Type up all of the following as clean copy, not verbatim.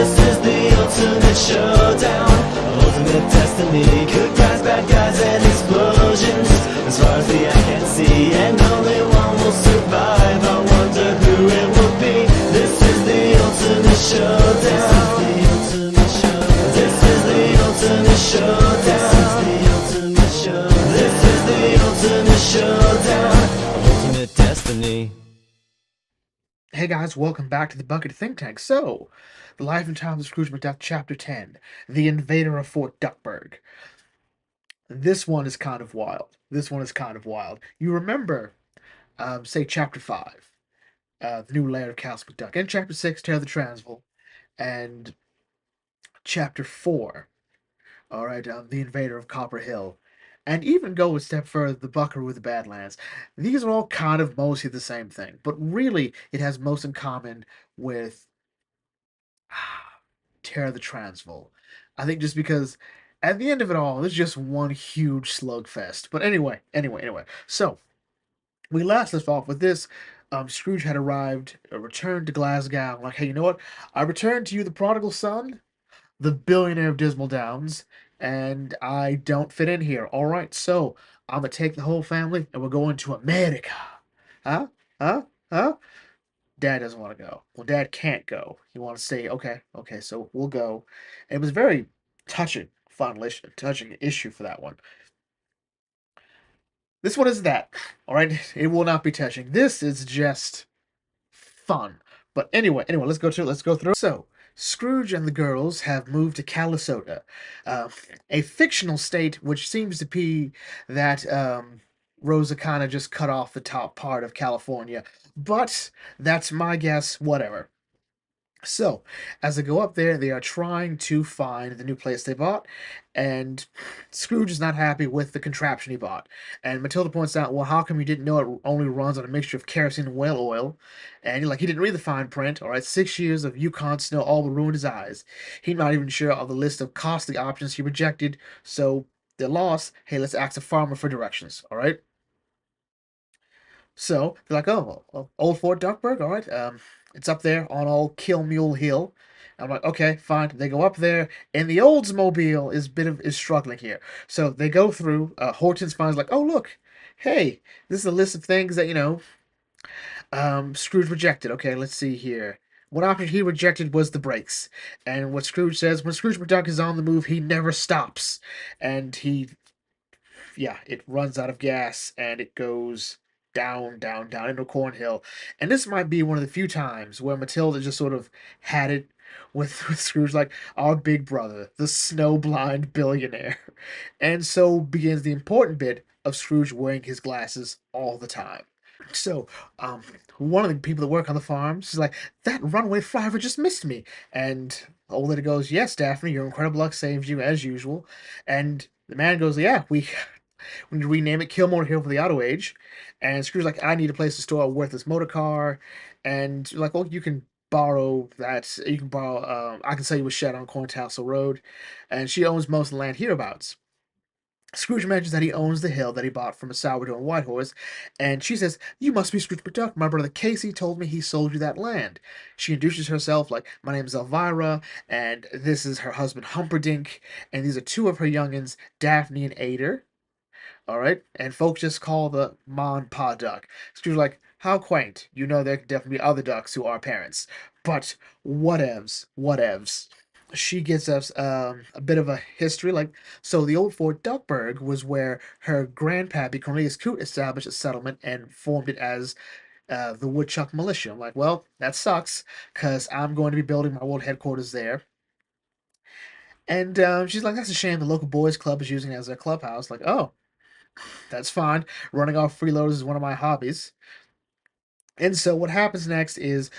This is the ultimate showdown, ultimate destiny. Good guys, bad guys, and explosions. As far as the eye can see, and only one will survive. I wonder who it will be. This is the ultimate showdown. This is the ultimate showdown. This is the ultimate showdown, ultimate destiny. Hey guys, welcome back to the Bucket Think Tank. So, The Life and Times of Scrooge McDuck, Chapter 10, The Invader of Fort Duckburg. This one is kind of wild. You remember, say, Chapter 5, The New Lair of Count McDuck, and Chapter 6, Terror of the Transvaal, and Chapter 4, all right, The Invader of Copper Hill, and even go a step further, The Buckaroo of the Badlands. These are all kind of mostly the same thing, but really, it has most in common with Terror of the Transvaal. I think just because at the end of it all, it's just one huge slugfest. But anyway. So we last left off with this. Scrooge had arrived, returned to Glasgow. Like, hey, you know what? I returned to you, the prodigal son, the billionaire of Dismal Downs, and I don't fit in here. All right, so I'm gonna take the whole family and we're going to America. Huh? Huh? Huh? Dad doesn't want to go. Well, Dad can't go. He wants to say, okay, so we'll go. And it was very touching, touching issue for that one. This one is that, all right. It will not be touching. This is just fun. But anyway, let's go through. So Scrooge and the girls have moved to Calisota, uh, a fictional state which seems to be that Rosa kind of just cut off the top part of California. But that's my guess. Whatever. So, as they go up there, they are trying to find the new place they bought, and Scrooge is not happy with the contraption he bought. And Matilda points out, well, how come you didn't know it only runs on a mixture of kerosene and whale oil? And he didn't read the fine print. All right, 6 years of Yukon snow all but ruined his eyes. He's not even sure of the list of costly options he rejected, so they're lost. Hey, let's ask a farmer for directions, all right? So they're like, oh, well, Old Fort Duckburg, all right. It's up there on Old Kill Mule Hill. I'm like, okay, fine. They go up there, and the Oldsmobile is struggling here. So they go through. Hortense finds like, oh look, hey, this is a list of things that Scrooge rejected. Okay, let's see here. One option he rejected was the brakes, and what Scrooge says when Scrooge McDuck is on the move, he never stops, and it runs out of gas and it goes down into a cornhill. And this might be one of the few times where Matilda just sort of had it with Scrooge, like our big brother, the snowblind billionaire. And so begins the important bit of Scrooge wearing his glasses all the time. So, one of the people that work on the farm, she's like, that runaway flyer just missed me. And the old lady goes, yes, Daphne, your incredible luck saves you as usual. And the man goes, yeah, we need to rename it Killmore Hill for the Auto Age. And Scrooge's like, I need a place to store a worthless motor car. And you're like, well, you can borrow that. You can borrow, I can sell you a shed on Corntassel Road. And she owns most of the land hereabouts. Scrooge mentions that he owns the hill that he bought from a sourdough and white horse, and she says, you must be Scrooge McDuck. My brother Casey told me he sold you that land. She introduces herself like, my name's Elvira, and this is her husband Humperdinck, and these are two of her youngins, Daphne and Ader. All right, and folks just call the Mon Pa duck. Scrooge like, how quaint. You know there could definitely be other ducks who are parents, but whatevs. She gives us a bit of a history. Like, so the old Fort Duckburg was where her grandpappy Cornelius Coote established a settlement and formed it as the Woodchuck militia. I'm like, well, that sucks because I'm going to be building my world headquarters there. And she's like, that's a shame the local boys club is using it as their clubhouse. Like, oh, that's fine. Running off freeloaders is one of my hobbies. And so what happens next is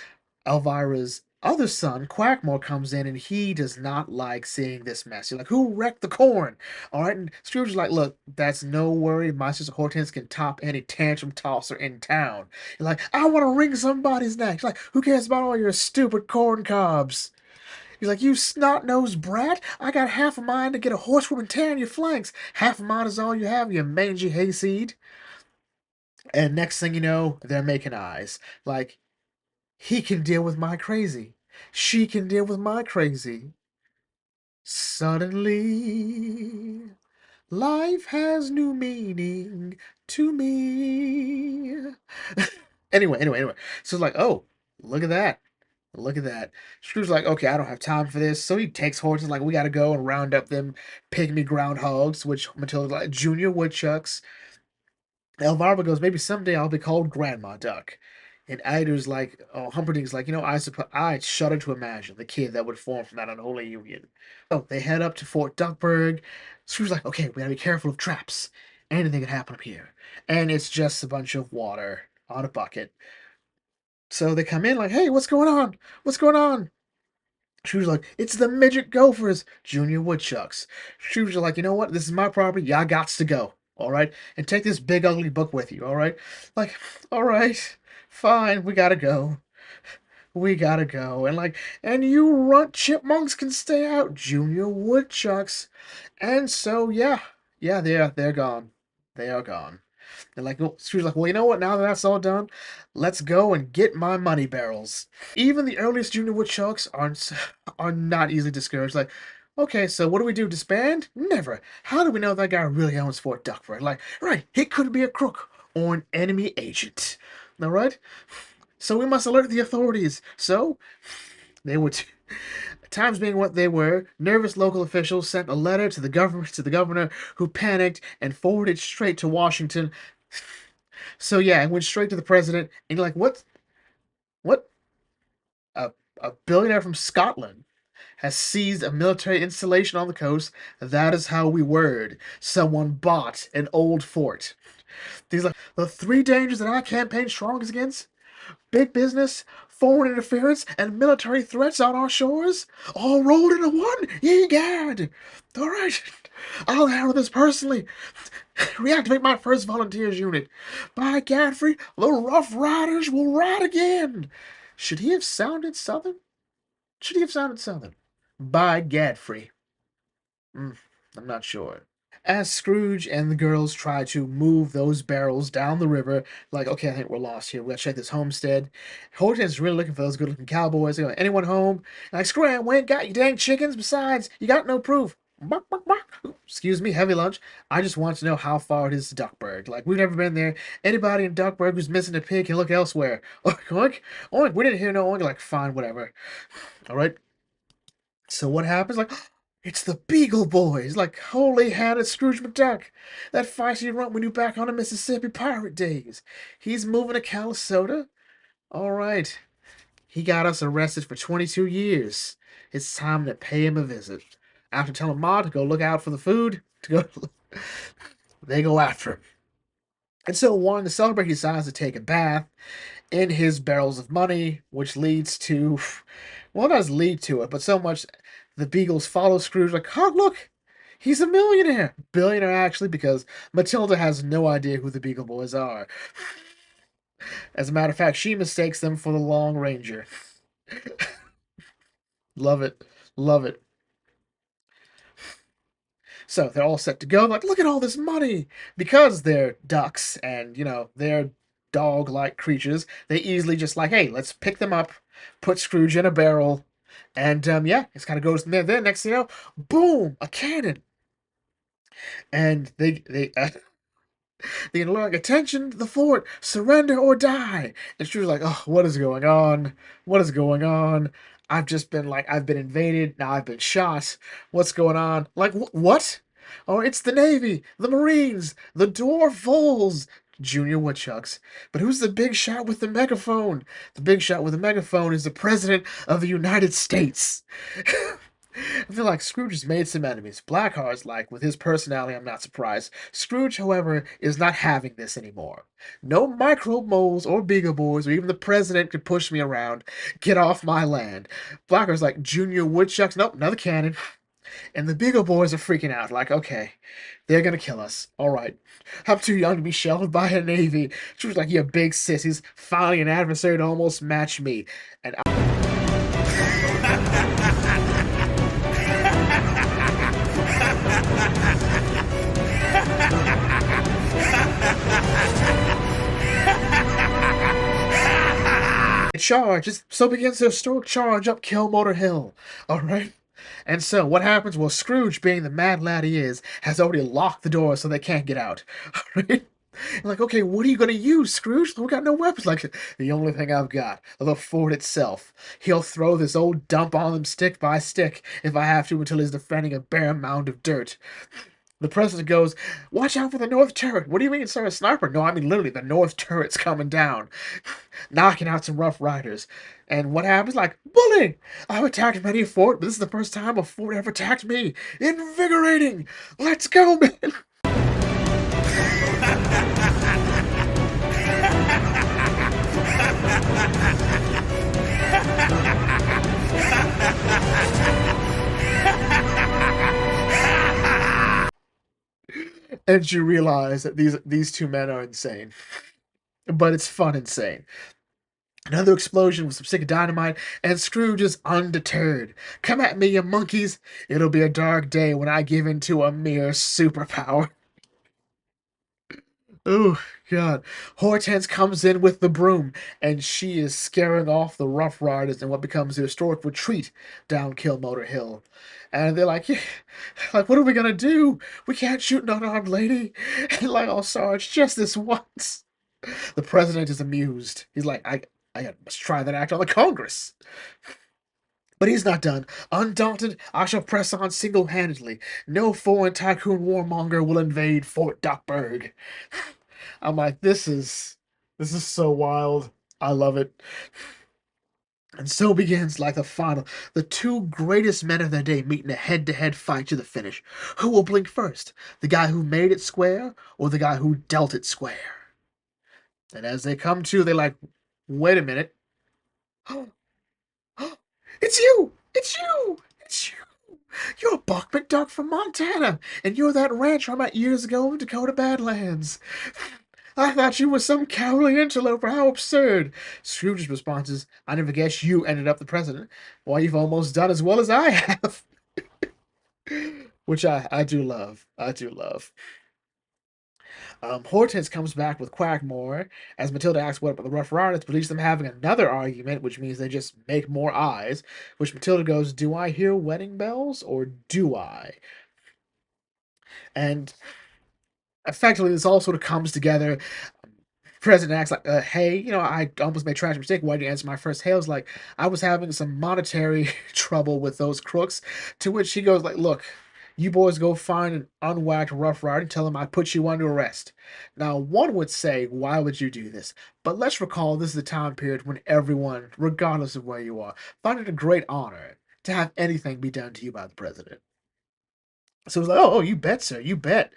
Elvira's other son, Quackmore, comes in and he does not like seeing this mess. He's like, who wrecked the corn? All right. And Scrooge is like, look, that's no worry. My sister Hortense can top any tantrum tosser in town. He's like, I want to wring somebody's neck. He's like, who cares about all your stupid corn cobs? He's like, you snot-nosed brat. I got half of mine to get a horsewoman tearing your flanks. Half of mine is all you have, you mangy hayseed. And next thing you know, they're making eyes. Like, he can deal with my crazy. She can deal with my crazy. Suddenly, life has new meaning to me. Anyway. So it's like, oh, look at that. Look at that. Scrooge's like, okay, I don't have time for this. So he takes horses, like, we gotta go and round up them pygmy groundhogs, which Matilda's like, junior woodchucks. Elvira goes, maybe someday I'll be called Grandma Duck. And Ida's like, oh, Humperdinck's like, I suppose I shudder to imagine the kid that would form from that unholy union. So they head up to Fort Duckburg. Scrooge's like, okay, we gotta be careful of traps. Anything could happen up here. And it's just a bunch of water on a bucket. So they come in like, hey, what's going on? What's going on? Scrooge's like, it's the midget gophers, junior woodchucks. Scrooge's like, you know what? This is my property. Y'all gots to go. All right? And take this big ugly book with you. All right? Like, all right. Fine. We gotta go. We gotta go. And you runt chipmunks can stay out, junior woodchucks. And so, yeah. Yeah, they're gone. They are gone. They're like, well, Scrooge's like, well, you know what? Now that that's all done, let's go and get my money barrels. Even the earliest junior woodchucks are not easily discouraged. Like, okay, so what do we do? Disband? Never. How do we know that guy really owns Fort Duckburg? Like, right, he could be a crook or an enemy agent. All right? So we must alert the authorities. So they would. Times being what they were, nervous local officials sent a letter to the governor, who panicked and forwarded straight to Washington. So yeah, it went straight to the president, and you're like, what? What? A billionaire from Scotland has seized a military installation on the coast. That is how we word. Someone bought an old fort. These like the three dangers that our campaign strongest against: big business, foreign interference, and military threats on our shores, all rolled into one. Ye gad! All right, I'll handle this personally. Reactivate my first volunteers unit. By Godfrey, the Rough Riders will ride again. Should he have sounded Southern? Should he have sounded Southern? By Godfrey. I'm not sure. As Scrooge and the girls try to move those barrels down the river, like, okay, I think we're lost here. We gotta check this homestead. Horton's really looking for those good looking cowboys. They go, anyone home? Like, Scram, we ain't got you dang chickens. Besides, you got no proof. Bark, bark, bark. Excuse me, heavy lunch. I just want to know how far it is to Duckburg. Like, we've never been there. Anybody in Duckburg who's missing a pig can look elsewhere. Oink, oink, oink. We didn't hear no oink. Like, fine, whatever. All right. So what happens? Like, it's the Beagle Boys! Like, holy hat at Scrooge McDuck! That feisty runt we knew back on the Mississippi pirate days. He's moving to Calisota? Alright. He got us arrested for 22 years. It's time to pay him a visit. After telling Ma to go look out for the food, they go after him. And so, wanting to celebrate, he decides to take a bath in his barrels of money, which leads to, well, not lead to it, but so much the Beagles follow Scrooge like, oh, look, he's a millionaire. Billionaire, actually, because Matilda has no idea who the Beagle Boys are. As a matter of fact, she mistakes them for the Long Ranger. Love it. Love it. So they're all set to go. Like, look at all this money. Because they're ducks and, they're dog-like creatures, they easily just like, hey, let's pick them up, put Scrooge in a barrel, and, yeah, it kind of goes from there. Then, next thing you know, boom, a cannon. And they They like, attention to the fort, surrender or die. And she was like, oh, what is going on? What is going on? I've been invaded. Now I've been shot. What's going on? Like, what? Oh, it's the Navy, the Marines, the Dwarf Voles, Junior Woodchucks. But who's the big shot with the megaphone? The big shot with the megaphone is the President of the United States. I feel like Scrooge has made some enemies. Blackheart's like, with his personality, I'm not surprised. Scrooge, however, is not having this anymore. No microbe moles or beagle boys or even the president could push me around. Get off my land. Blackheart's like, Junior Woodchucks, nope, another cannon. And the beagle boys are freaking out, like, okay, they're gonna kill us. Alright. I'm too young to be sheltered by a navy. Scrooge's like, you big sissies, finding an adversary to almost match me. And charge. So begins the historic charge up Killmotor Hill. All right. And so what happens? Well, Scrooge, being the mad lad he is, has already locked the door so they can't get out. All right. Like, okay, what are you gonna use, Scrooge? We got no weapons. Like, the only thing I've got, the fort itself. He'll throw this old dump on them stick by stick if I have to until he's defending a bare mound of dirt. The president goes, "Watch out for the north turret." What do you mean, sir? A sniper? No, I mean literally the north turret's coming down, knocking out some rough riders. And what happens? Like, bully! I've attacked many a fort, but this is the first time a fort ever attacked me. Invigorating! Let's go, man! And you realize that these two men are insane. But it's fun insane. Another explosion with some stick of dynamite, and Scrooge is undeterred. Come at me, you monkeys! It'll be a dark day when I give in to a mere superpower. Oh, God. Hortense comes in with the broom, and she is scaring off the Rough Riders in what becomes the historic retreat down Killmotor Hill. And they're like, yeah, like, what are we gonna do? We can't shoot an unarmed lady. And like, oh, Sarge, just this once. The president is amused. He's like, I must try that act on the Congress. But he's not done. Undaunted, I shall press on single-handedly. No foreign tycoon warmonger will invade Fort Duckburg. I'm like, this is so wild. I love it. And so begins like the final. The two greatest men of their day meet in a head-to-head fight to the finish. Who will blink first? The guy who made it square, or the guy who dealt it square? And as they come to, they're like, wait a minute. It's you! It's you! It's you! You're Buck McDuck from Montana, and you're that rancher I met years ago in Dakota Badlands. I thought you were some cowardly interloper. How absurd! Scrooge's response is, I never guessed you ended up the president. Why, you've almost done as well as I have. Which I do love. I do love. Hortense comes back with Quackmore as Matilda asks what about the Rough Riders, but leaves them having another argument, which means they just make more eyes. Which Matilda goes, "Do I hear wedding bells or do I?" And effectively, this all sort of comes together. President acts like, "Hey, I almost made a tragic mistake. Why did you answer my first hail?" Like, I was having some monetary trouble with those crooks. To which he goes, like, "Look, you boys go find an unwhacked Rough Rider and tell him I put you under arrest." Now, one would say, why would you do this? But let's recall this is a time period when everyone, regardless of where you are, find it a great honor to have anything be done to you by the president. So it was like, oh, you bet, sir, you bet.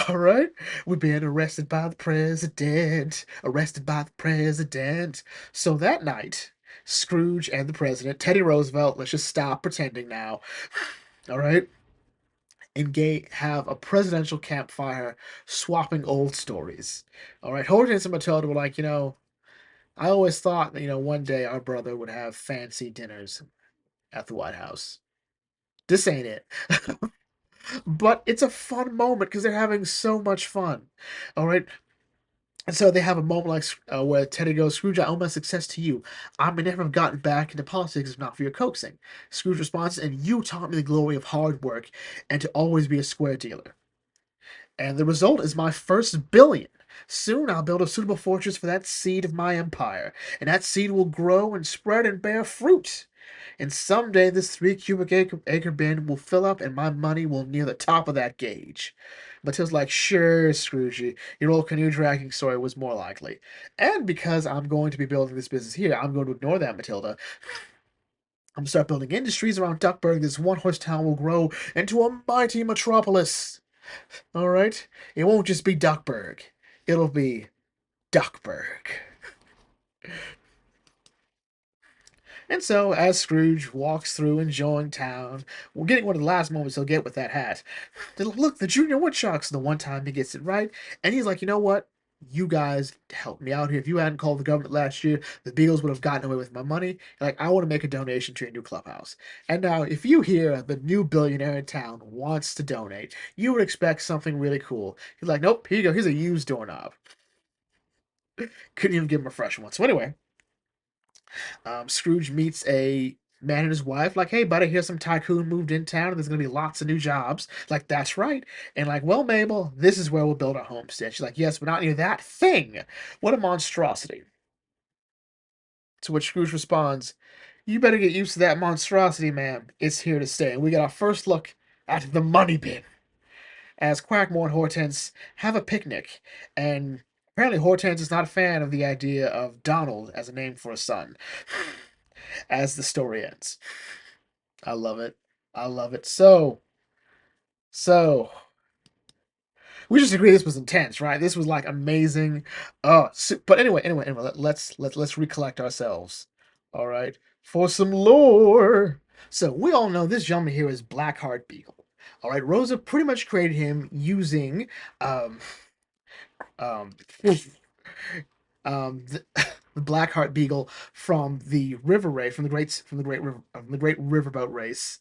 All right, we're being arrested by the president, arrested by the president. So that night, Scrooge and the president, Teddy Roosevelt, let's just stop pretending now. All right, and have a presidential campfire, swapping old stories. All right, Hortense and Matilda were like, I always thought that one day our brother would have fancy dinners at the White House. This ain't it. But it's a fun moment because they're having so much fun. All right. And so they have a moment like where Teddy goes, "Scrooge, I owe my success to you. I may never have gotten back into politics if not for your coaxing." Scrooge responds, "And you taught me the glory of hard work and to always be a square dealer. And the result is my first billion. Soon I'll build a suitable fortress for that seed of my empire, and that seed will grow and spread and bear fruit. And someday this 3 cubic acre bin will fill up and my money will near the top of that gauge." Matilda's like, "Sure, Scroogey, your old canoe dragging story was more likely. And because I'm going to be building this business here, I'm going to ignore that, Matilda. I'm going to start building industries around Duckburg. This one-horse town will grow into a mighty metropolis. All right? It won't just be Duckburg. It'll be Duckburg." And so, as Scrooge walks through enjoying town, we're getting one of the last moments he'll get with that hat. Look, the Junior Woodchucks, the one time he gets it right. And he's like, you know what? You guys helped me out here. If you hadn't called the government last year, the Beagles would have gotten away with my money. Like, I want to make a donation to your new clubhouse. And now, if you hear the new billionaire in town wants to donate, you would expect something really cool. He's like, nope, here you go. Here's a used doorknob. Couldn't even give him a fresh one. So anyway, Scrooge meets a man and his wife, like, hey, buddy, here's some tycoon moved in town, and there's going to be lots of new jobs. Like, that's right. And, like, well, Mabel, this is where we'll build our homestead. She's like, yes, but not near that thing. What a monstrosity. To which Scrooge responds, you better get used to that monstrosity, ma'am. It's here to stay. And we get our first look at the money bin as Quackmore and Hortense have a picnic. And apparently, Hortense is not a fan of the idea of Donald as a name for a son, as the story ends. I love it. I love it. So, we just agree this was intense, right? This was like amazing. But anyway, let's recollect ourselves. All right, for some lore. So we all know this gentleman here is Blackheart Beagle. All right, Rosa pretty much created him using um um the, the Blackheart Beagle from the river race from the great riverboat race,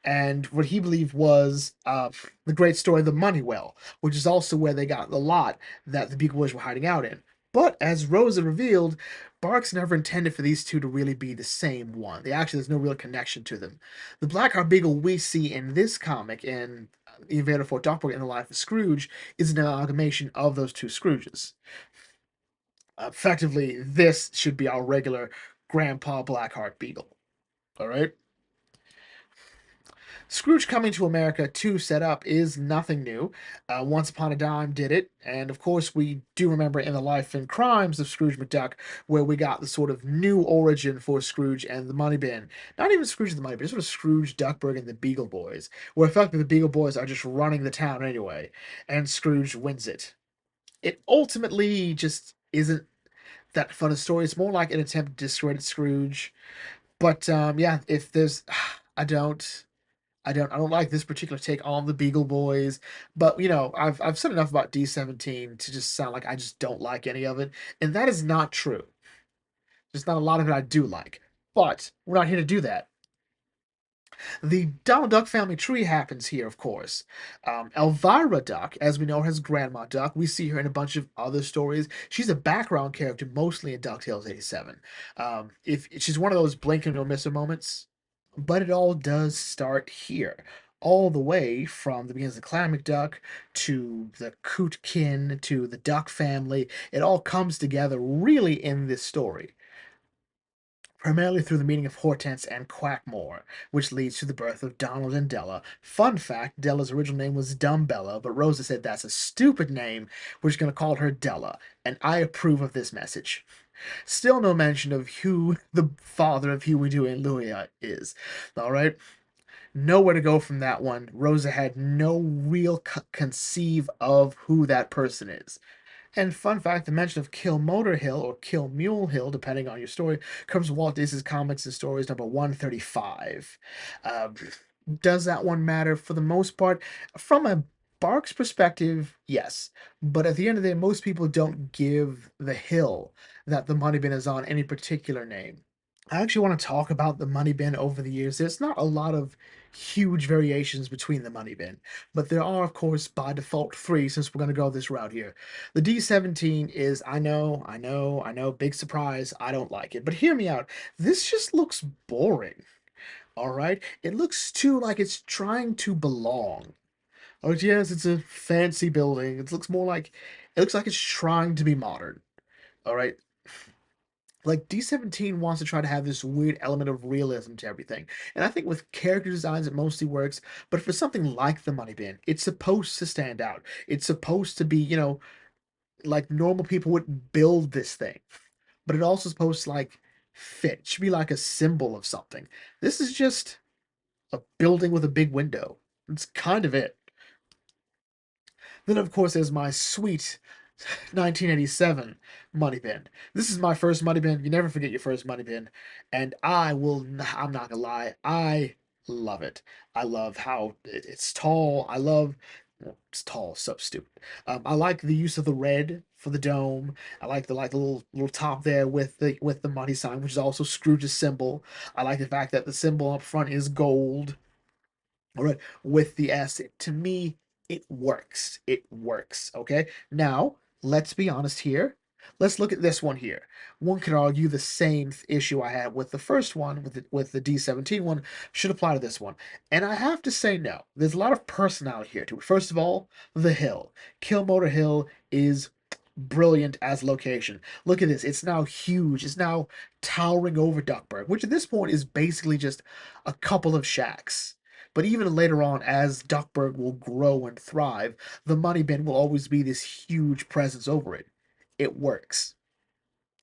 and what he believed was the great story of the Money Well, which is also where they got the lot that the Beagle Boys were hiding out in. But as Rosa revealed, Barks never intended for these two to really be the same one. There's no real connection to them. The Blackheart Beagle we see in this comic, in the Invader Fort Duckburg and the Life of Scrooge, is an amalgamation of those two Scrooges. Effectively, this should be our regular Grandpa Blackheart Beagle. All right? Scrooge coming to America to set up is nothing new. Once Upon a Dime did it, and of course we do remember in the Life and Crimes of Scrooge McDuck, where we got the sort of new origin for Scrooge and the Money Bin. Not even Scrooge and the Money Bin, sort of Scrooge, Duckburg, and the Beagle Boys, where effectively the Beagle Boys are just running the town anyway, and Scrooge wins it. It ultimately just isn't that fun a story. It's more like an attempt to discredit Scrooge. But yeah, if there's, I don't. I don't like this particular take on the Beagle Boys, but I've said enough about D17 to just sound like I just don't like any of it, and that is not true. There's not a lot of it I do like, but we're not here to do that. The Donald Duck family tree happens here, of course. Elvira Duck, as we know her as Grandma Duck, we see her in a bunch of other stories. She's a background character mostly in DuckTales 87. If she's one of those blink and you'll miss her moments. But it all does start here. All the way from the beginnings of Clan McDuck to the Cootkin to the Duck family. It all comes together really in this story. Primarily through the meeting of Hortense and Quackmore, which leads to the birth of Donald and Della. Fun fact, Della's original name was Dumbella, but Rosa said that's a stupid name, we're just going to call her Della, and I approve of this message. Still no mention of who the father of Huey, Dewey, and Louie is. All right? Nowhere to go from that one. Rosa had no real conceive of who that person is. And fun fact, the mention of Kill Motor Hill or Kill Mule Hill, depending on your story, comes from Walt Disney's Comics and Stories number 135. Um, does that one matter? For the most part, from a Barks perspective, yes. But at the end of the day, most people don't give the hill that the money bin is on any particular name. I actually want to talk about the money bin over the years. There's not a lot of huge variations between the money bin, but there are, of course, by default three, since we're going to go this route here. The D17 is, I know, big surprise. I don't like it. But hear me out. This just looks boring. All right? It looks too like it's trying to belong. Oh, yes, it's a fancy building. It looks like it's trying to be modern. All right? Like D17 wants to try to have this weird element of realism to everything. And I think with character designs it mostly works, but for something like the Money Bin, it's supposed to stand out. It's supposed to be, like normal people wouldn't build this thing. But it also supposed to like fit. It should be like a symbol of something. This is just a building with a big window. It's kind of it. Then, of course, there's my sweet 1987 money bin. This is my first money bin. You never forget your first money bin. And I'm not gonna lie, I love it. I love how it's tall. Well, it's tall, so stupid. I like the use of the red for the dome. I like the little top there with the money sign, which is also Scrooge's symbol. I like the fact that the symbol up front is gold. All right, with the S. To me, it works. It works. Okay. Now, let's be honest here. Let's look at this one here. One could argue the same issue I had with the first one, with the D17 one, should apply to this one. And I have to say no. There's a lot of personality here too. First of all, the hill. Killmotor Hill is brilliant as location. Look at this. It's now huge. It's now towering over Duckburg, which at this point is basically just a couple of shacks. But even later on, as Duckburg will grow and thrive, the money bin will always be this huge presence over it. It works.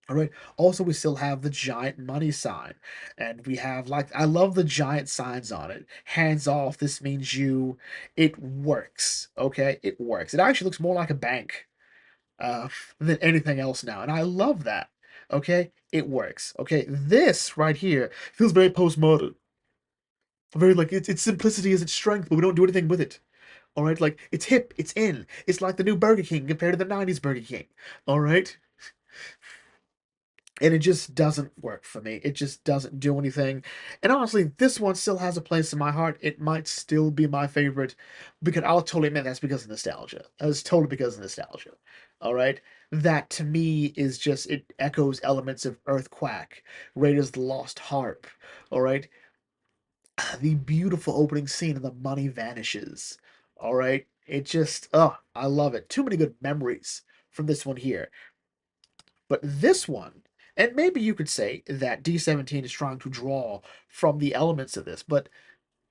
All right. Also, we still have the giant money sign, and we have like I love the giant signs on it. Hands off. This means you. It works. Okay, it works. It actually looks more like a bank uh, than anything else now, and I love that. Okay, it works. Okay, this right here feels very postmodern. Very like its simplicity is its strength, but we don't do anything with it. All right, like it's hip, it's in. It's like the new Burger King compared to the '90s Burger King. All right, and it just doesn't work for me. It just doesn't do anything. And honestly, this one still has a place in my heart. It might still be my favorite because I'll totally admit that's because of nostalgia. That's totally because of nostalgia. All right, that to me is just it echoes elements of Earthquake, Raiders of the Lost Harp. All right, the beautiful opening scene and the money vanishes. All right, it just I love it. Too many good memories from this one here. But this one, and maybe you could say that D17 is trying to draw from the elements of this, but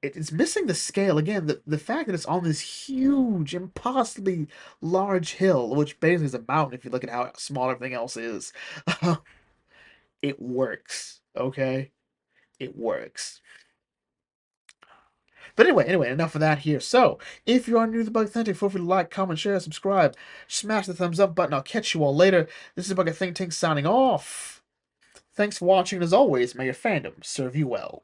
it's missing the scale. Again, the fact that it's on this huge, impossibly large hill, which basically is a mountain if you look at how small everything else is. It works, okay? It works. But anyway, enough of that here. So, if you are new to the Bug Authentic, feel free to like, comment, share, subscribe, smash the thumbs up button. I'll catch you all later. This is Bug Think Tank signing off. Thanks for watching, and as always, may your fandom serve you well.